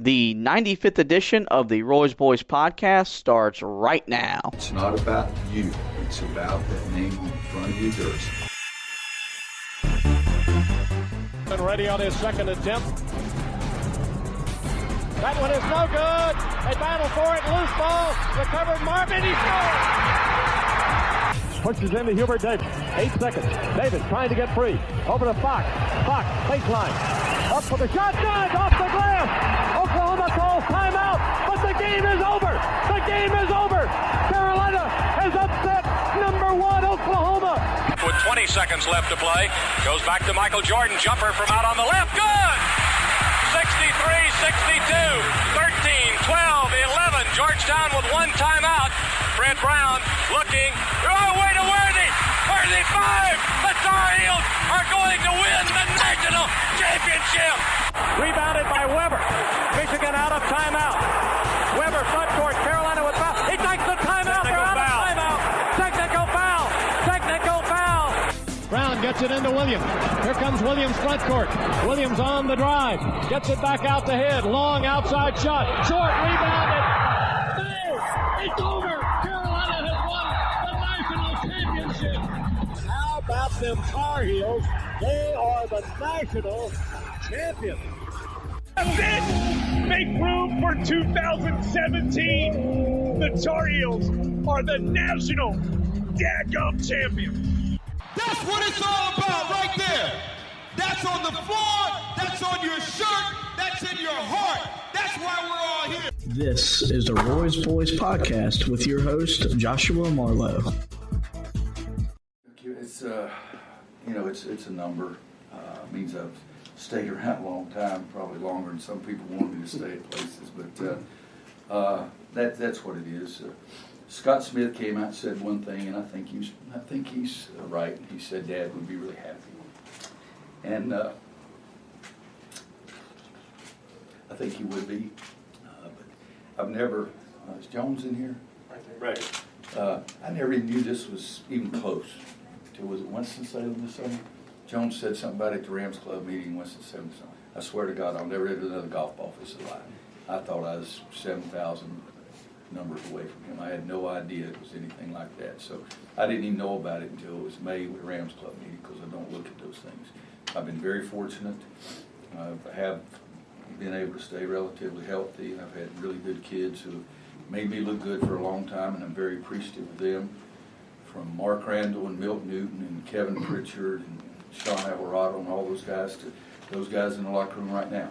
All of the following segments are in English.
The 95th edition of the Roy's Boys podcast starts right now. It's not about you. It's about that name on the front of your jersey. And ready on his second attempt. That one is no good. They battle for it. Loose ball. Recovered Marvin. He scores. Pushes into Hubert Davis. 8 seconds. Davis trying to get free. Over to Fox. Fox, baseline. Up for the shot. Good. Off the glass. Oklahoma calls timeout. But the game is over. The game is over. Carolina has upset number 1 Oklahoma. With 20 seconds left to play. Goes back to Michael Jordan. Jumper from out on the left. Good. 63-62, 13, 12, 11. Georgetown with one timeout. Fred Brown looking. Oh, way to Worthy. Worthy 5. The Tar Heels are going to win the national championship. Rebounded by Weber. Michigan out of timeout. Weber front court. Carolina with foul. He takes the timeout. They're out of timeout. Technical foul. Technical foul. Brown gets it into Williams. Here comes Williams front court. Williams on the drive. Gets it back out the head. Long outside shot. Short rebounded. No! It's over. Carolina has won the national championship. How about them Tar Heels? They are the national champions. That's it! Make room for 2017. The Tar Heels are the national dadgum champions. That's what it's all about right there. That's on the floor, that's on your shirt, that's in your heart. That's why we're all here. This is the Roy's Boys podcast with your host, Joshua Marlowe. It's it's a number. It means I've stayed around a long time, probably longer than some people want me to stay at places, but that's what it is. Scott Smith came out and said one thing, and I think he's right. He said Dad would be really happy, and I think he would be. But I've never. Is Jones in here? Right. I never even knew this was even close. Was it Winston-Salem this summer? Jones said something about it at the Rams Club meeting in Winston-Salem. I swear to God, I'll never enter another golf ball facility. I thought I was 7,000 numbers away from him. I had no idea it was anything like that. So I didn't even know about it until it was May with the Rams Club meeting, because I don't look at those things. I've been very fortunate. I have been able to stay relatively healthy. I've had really good kids who made me look good for a long time, and I'm very appreciative of them. From Mark Randall and Milt Newton and Kevin Pritchard and Sean Alvarado and all those guys to those guys in the locker room right now.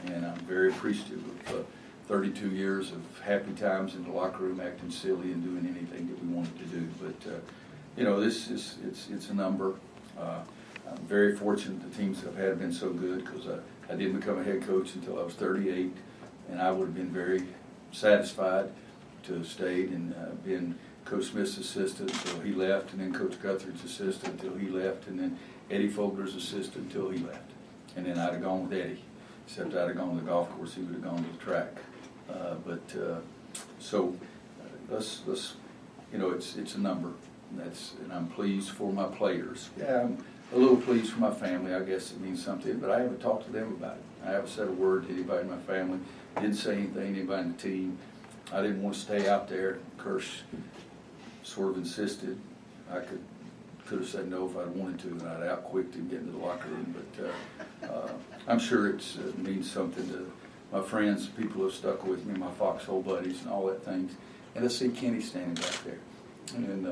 And I'm very appreciative of 32 years of happy times in the locker room, acting silly and doing anything that we wanted to do. But it's a number. I'm very fortunate the teams that I've had have been so good, because I didn't become a head coach until I was 38, and I would have been very satisfied to have stayed and been Coach Smith's assistant until he left, and then Coach Guthrie's assistant until he left, and then Eddie Fogler's assistant until he left. And then I'd have gone with Eddie, except I'd have gone to the golf course, he would have gone to the track. It's a number, and I'm pleased for my players. Yeah, I'm a little pleased for my family. I guess it means something, but I haven't talked to them about it. I haven't said a word to anybody in my family. Didn't say anything to anybody in the team. I didn't want to stay out there. Kirsch sort of insisted. I could have said no if I'd wanted to, and I'd outquicked him getting to the locker room. But I'm sure it means something to my friends, people who have stuck with me, my foxhole buddies, and all that things. And to see Kenny standing back there. And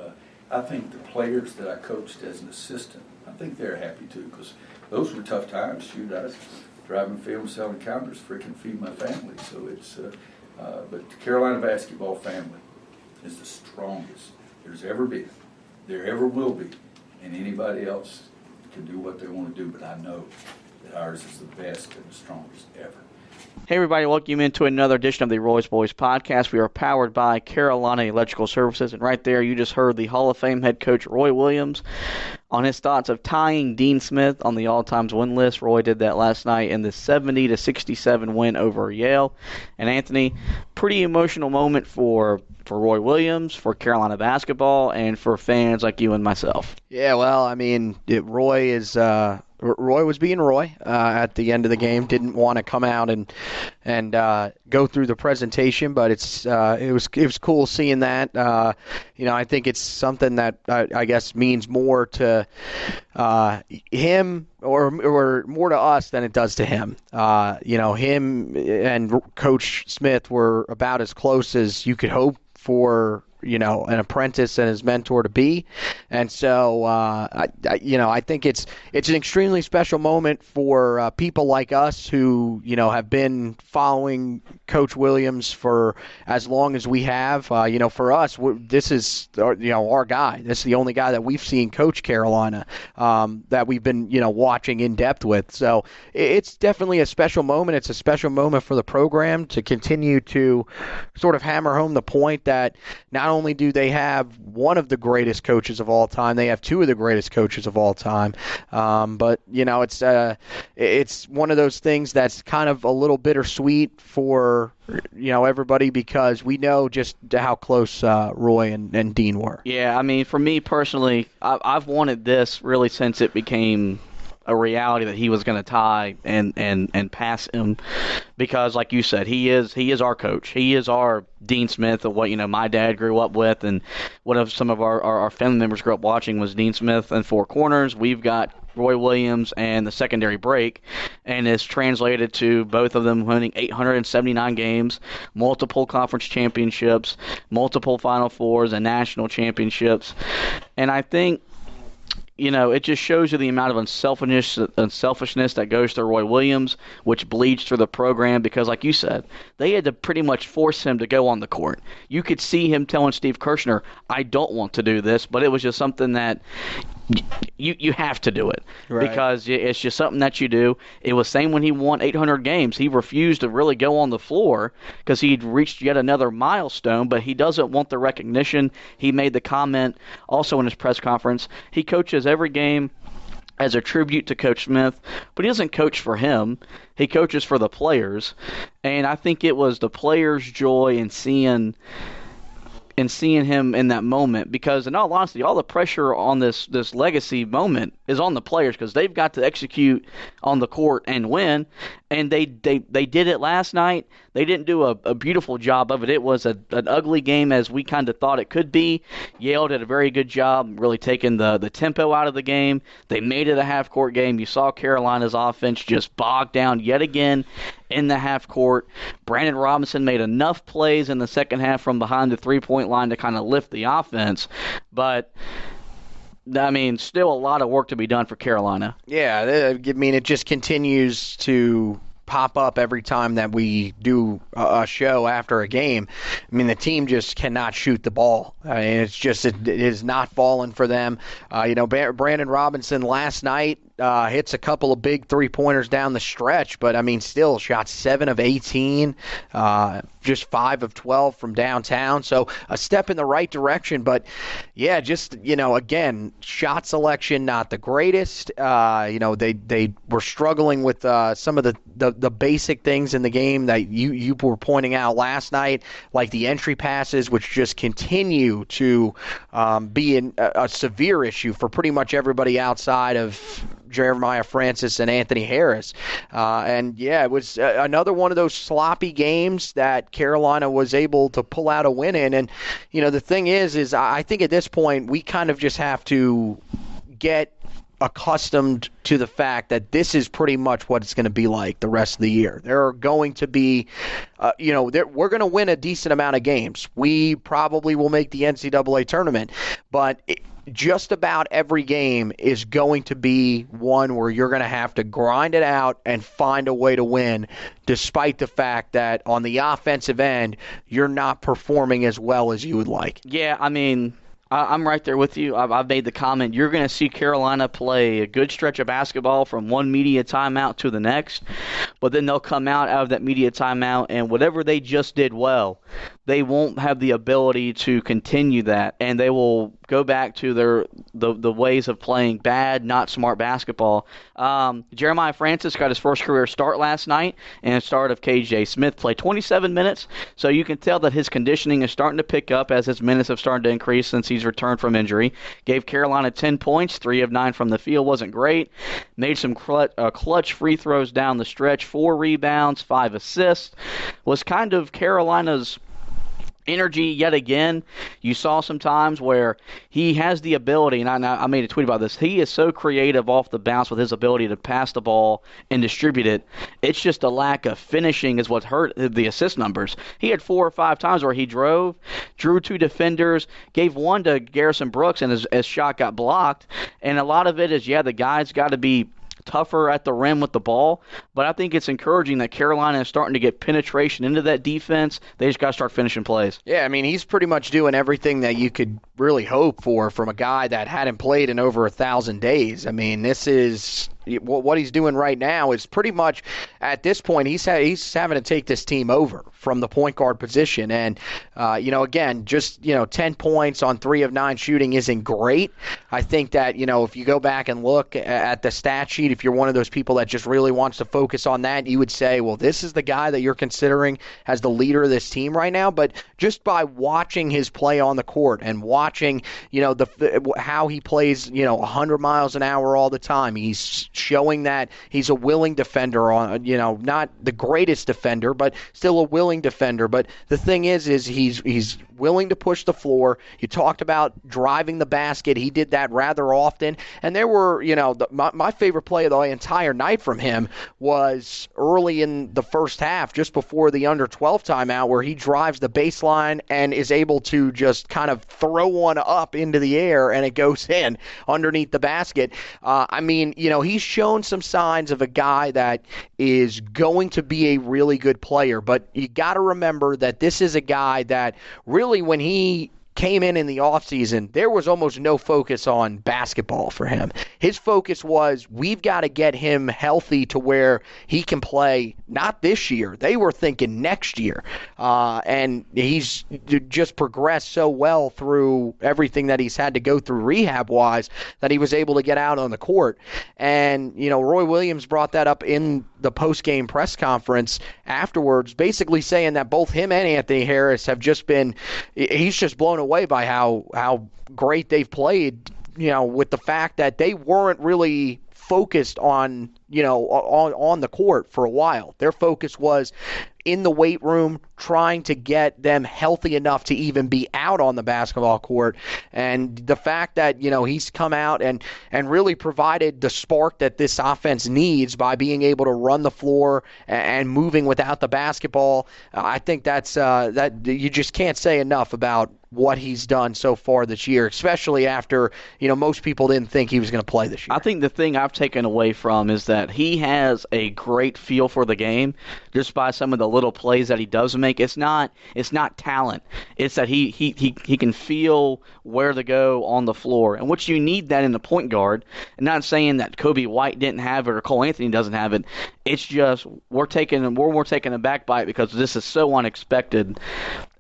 I think the players that I coached as an assistant, I think they're happy too, because those were tough times. Shoot, I was driving film, selling counters, freaking feed my family. So it's, but the Carolina basketball family is the strongest there's ever been, there ever will be, and anybody else can do what they want to do, but I know that ours is the best and the strongest ever. Hey everybody, welcome into another edition of the Roy's Boys podcast. We are powered by Carolina Electrical Services, and right there you just heard the Hall of Fame head coach Roy Williams on his thoughts of tying Dean Smith on the all-times win list. Roy did that last night in the 70-67 win over Yale. And Anthony, pretty emotional moment for Roy Williams, for Carolina basketball, and for fans like you and myself. Yeah, well, I mean, Roy is Roy was being Roy at the end of the game. Didn't want to come out and go through the presentation, but it was cool seeing that. I think it's something that I guess means more to him or more to us than it does to him. Him and Coach Smith were about as close as you could hope for an apprentice and his mentor to be. And so, I think it's an extremely special moment for people like us who, have been following Coach Williams for as long as we have. For us, this is, our guy. This is the only guy that we've seen coach Carolina that we've been, watching in depth with. So it's definitely a special moment. It's a special moment for the program to continue to sort of hammer home the point that not only do they have one of the greatest coaches of all time, they have two of the greatest coaches of all time. But it's one of those things that's kind of a little bittersweet for everybody, because we know just how close Roy and Dean were. Yeah, I mean, for me personally, I've wanted this really since it became a reality that he was going to tie and pass him, because like you said, he is our coach. He is our Dean Smith of what my dad grew up with, and what some of our family members grew up watching was Dean Smith and Four Corners. We've got Roy Williams and the secondary break, and it's translated to both of them winning 879 games, multiple conference championships, multiple Final Fours, and national championships. And I think it just shows you the amount of unselfishness that goes to Roy Williams, which bleeds through the program, because, like you said, they had to pretty much force him to go on the court. You could see him telling Steve Kirshner, I don't want to do this, but it was just something that you have to do it, right? Because it's just something that you do. It was same when he won 800 games. He refused to really go on the floor because he'd reached yet another milestone, but he doesn't want the recognition. He made the comment also in his press conference. He coaches every game as a tribute to Coach Smith, but he doesn't coach for him. He coaches for the players, and I think it was the players' joy in seeing him in that moment, because in all honesty, all the pressure on this legacy moment is on the players, because they've got to execute on the court and win, and they did it last night. They didn't do a beautiful job of it. It was an ugly game, as we kind of thought it could be. Yale did a very good job really taking the tempo out of the game. They made it a half-court game. You saw Carolina's offense just bogged down yet again in the half court. Brandon Robinson made enough plays in the second half from behind the three-point line to kind of lift the offense. But, I mean, still a lot of work to be done for Carolina. Yeah, I mean, it just continues to pop up every time that we do a show after a game. I mean, the team just cannot shoot the ball. I mean, it is not falling for them. Brandon Robinson last night hits a couple of big three-pointers down the stretch, but, I mean, still shot 7 of 18, just 5 of 12 from downtown. So a step in the right direction, but, yeah, just, again, shot selection not the greatest. They were struggling with some of the basic things in the game that you were pointing out last night, like the entry passes, which just continue to be a severe issue for pretty much everybody outside of Jeremiah Francis and Anthony Harris. It was another one of those sloppy games that Carolina was able to pull out a win in. And, the thing is I think at this point we kind of just have to get accustomed to the fact that this is pretty much what it's going to be like the rest of the year. There are going to be, we're going to win a decent amount of games. We probably will make the NCAA tournament, but just about every game is going to be one where you're going to have to grind it out and find a way to win, despite the fact that on the offensive end, you're not performing as well as you would like. Yeah, I mean, I'm right there with you. I've made the comment. You're going to see Carolina play a good stretch of basketball from one media timeout to the next, but then they'll come out of that media timeout, and whatever they just did well, they won't have the ability to continue that, and they will go back to the ways of playing bad, not smart basketball. Jeremiah Francis got his first career start last night, and start of KJ Smith played 27 minutes, so you can tell that his conditioning is starting to pick up as his minutes have started to increase since he's he's returned from injury. Gave Carolina 10 points, 3 of 9 from the field. Wasn't great. Made some clutch free throws down the stretch, 4 rebounds, 5 assists. Was kind of Carolina's energy yet again. You saw some times where he has the ability, and I made a tweet about this, he is so creative off the bounce with his ability to pass the ball and distribute it. It's just a lack of finishing is what hurt the assist numbers. He had 4 or 5 times where he drew 2 defenders, gave one to Garrison Brooks, and his shot got blocked. And a lot of it is, the guy's got to be tougher at the rim with the ball, but I think it's encouraging that Carolina is starting to get penetration into that defense. They just got to start finishing plays. Yeah, I mean, he's pretty much doing everything that you could really hope for from a guy that hadn't played in over 1,000 days. I mean, this is what he's doing right now is pretty much at this point he's having to take this team over from the point guard position. And, again, just, 10 points on 3 of 9 shooting isn't great. I think that, if you go back and look at the stat sheet, if you're one of those people that just really wants to focus on that, you would say, well, this is the guy that you're considering as the leader of this team right now. But just by watching his play on the court and watching, how he plays, 100 miles an hour all the time, he's showing that he's a willing defender on, not the greatest defender, but still a willing defender. But the thing is he's willing to push the floor. You talked about driving the basket. He did that rather often. And there were, my favorite play of the entire night from him was early in the first half, just before the under 12 timeout, where he drives the baseline and is able to just kind of throw one up into the air and it goes in underneath the basket. He's shown some signs of a guy that is going to be a really good player, but you got to remember that this is a guy that really, when he came in the offseason, there was almost no focus on basketball for him. His focus was, we've got to get him healthy to where he can play, not this year. They were thinking next year. And he's just progressed so well through everything that he's had to go through rehab-wise that he was able to get out on the court. And, Roy Williams brought that up in the post-game press conference afterwards, basically saying that both him and Anthony Harris have just been, he's just blown away by how great they've played, with the fact that they weren't really focused on the court for a while. Their focus was in the weight room, trying to get them healthy enough to even be out on the basketball court. And the fact that, he's come out and really provided the spark that this offense needs by being able to run the floor and moving without the basketball, I think that's that you just can't say enough about what he's done so far this year, especially after, most people didn't think he was going to play this year. I think the thing I've taken away from is that he has a great feel for the game just by some of the little plays that he does make. It's not talent. It's that he can feel where to go on the floor, and which you need that in the point guard. And not saying that Kobe White didn't have it or Cole Anthony doesn't have it. It's just we're taken aback by it because this is so unexpected,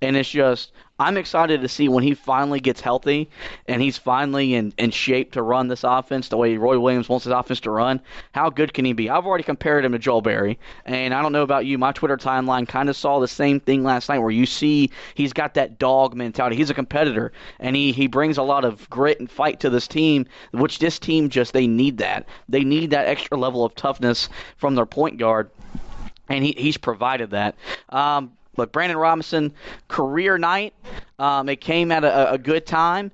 and it's just I'm excited to see when he finally gets healthy and he's finally in shape to run this offense the way Roy Williams wants his offense to run. How good can he be? I've already compared him to Joel Berry, and I don't know about you. My Twitter timeline kind of saw the same thing last night where you see he's got that dog mentality. He's a competitor, and he brings a lot of grit and fight to this team, which this team they need that. They need that extra level of toughness from their point guard, and he's provided that. Look, Brandon Robinson, career night. It came at a good time.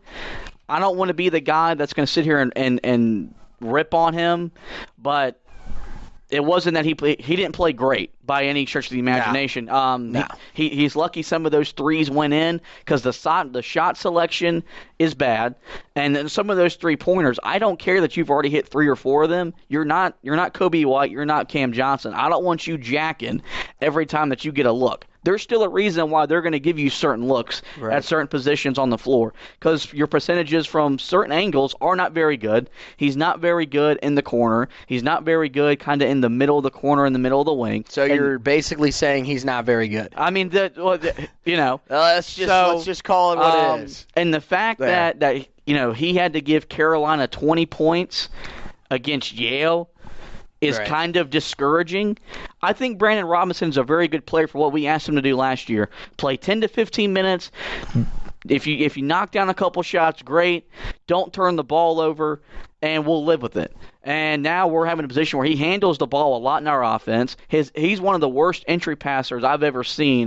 I don't want to be the guy that's going to sit here and rip on him, but it wasn't that he didn't play great by any stretch of the imagination. No. He's lucky some of those threes went in because the shot selection is bad, and then some of those 3-pointers. I don't care that you've already hit 3 or 4 of them. You're not Kobe White. You're not Cam Johnson. I don't want you jacking every time that you get a look. There's still a reason why they're going to give you certain looks at certain positions on the floor because your percentages from certain angles are not very good. He's not very good in the corner. He's not very good kind of in the middle of the corner, in the middle of the wing. So you're basically saying he's not very good. I mean, let's just call it what it is. And the fact that he had to give Carolina 20 points against Yale is kind of discouraging. I think Brandon Robinson is a very good player for what we asked him to do last year. Play 10 to 15 minutes, If you knock down a couple shots, great. Don't turn the ball over, and we'll live with it. And now we're having a position where he handles the ball a lot in our offense. He's one of the worst entry passers I've ever seen